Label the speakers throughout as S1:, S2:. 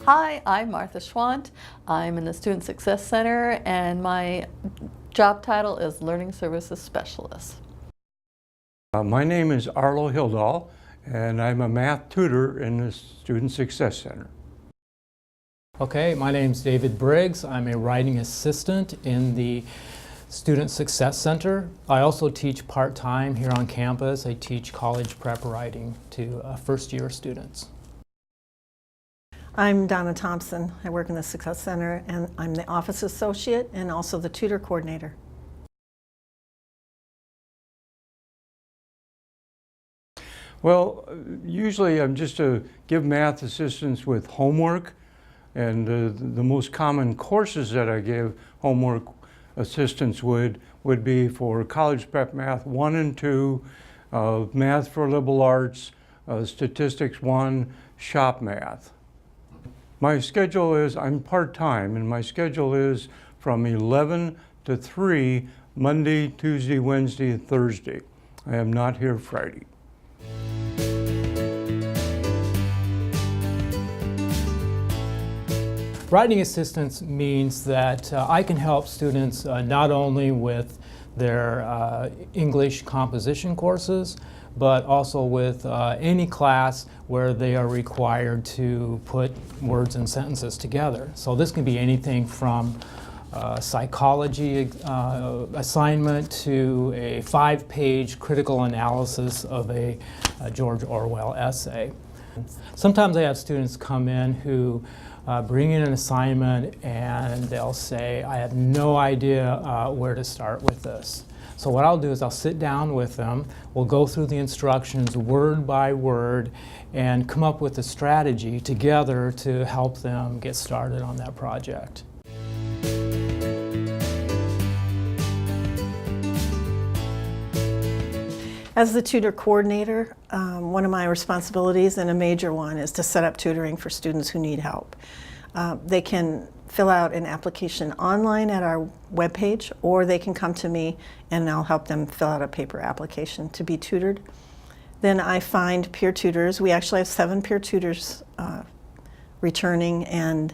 S1: Hi, I'm Martha Schwant. I'm in the Student Success Center and my job title is Learning Services Specialist.
S2: My name is Arlo Hildahl and I'm a math tutor in the Student Success Center.
S3: Okay, my name's David Briggs. I'm a writing assistant in the Student Success Center. I also teach part-time here on campus. I teach college prep writing to first-year students.
S4: I'm Donna Thompson. I work in the Success Center and I'm the office associate and also the tutor coordinator.
S2: Well, usually I'm just to give math assistants with homework, and the most common courses that I give homework assistants would be for College Prep Math 1 and 2, Math for Liberal Arts, Statistics 1, Shop Math. My schedule is, I'm part-time, and my schedule is from 11 to 3, Monday, Tuesday, Wednesday, and Thursday. I am not here Friday.
S3: Writing assistance means that I can help students not only with their English composition courses, but also with any class where they are required to put words and sentences together. So this can be anything from psychology assignment to a 5-page critical analysis of a George Orwell essay. Sometimes I have students come in who bring in an assignment and they'll say, I have no idea where to start with this. So what I'll do is I'll sit down with them, we'll go through the instructions word by word and come up with a strategy together to help them get started on that project.
S4: As the tutor coordinator, one of my responsibilities, and a major one, is to set up tutoring for students who need help. They can fill out an application online at our webpage, or they can come to me and I'll help them fill out a paper application to be tutored. Then I find peer tutors. We actually have 7 peer tutors returning, and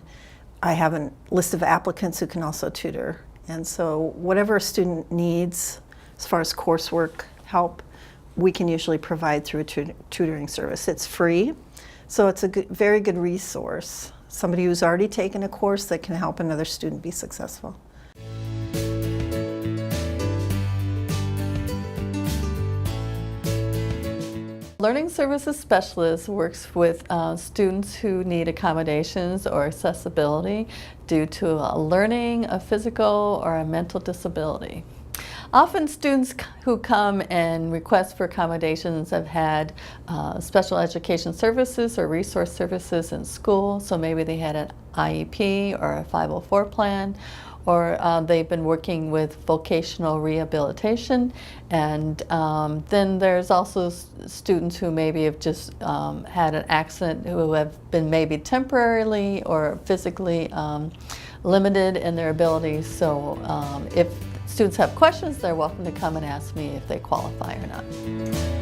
S4: I have a list of applicants who can also tutor. And so whatever a student needs as far as coursework help, we can usually provide through a tutoring service. It's free, so it's a very good resource. Somebody who's already taken a course that can help another student be successful.
S1: Learning Services Specialist works with students who need accommodations or accessibility due to a learning, a physical, or a mental disability. Often students who come and request for accommodations have had special education services or resource services in school, so maybe they had an IEP or a 504 plan, or they've been working with vocational rehabilitation, and then there's also students who maybe have just had an accident, who have been maybe temporarily or physically limited in their abilities. So if students have questions, they're welcome to come and ask me if they qualify or not.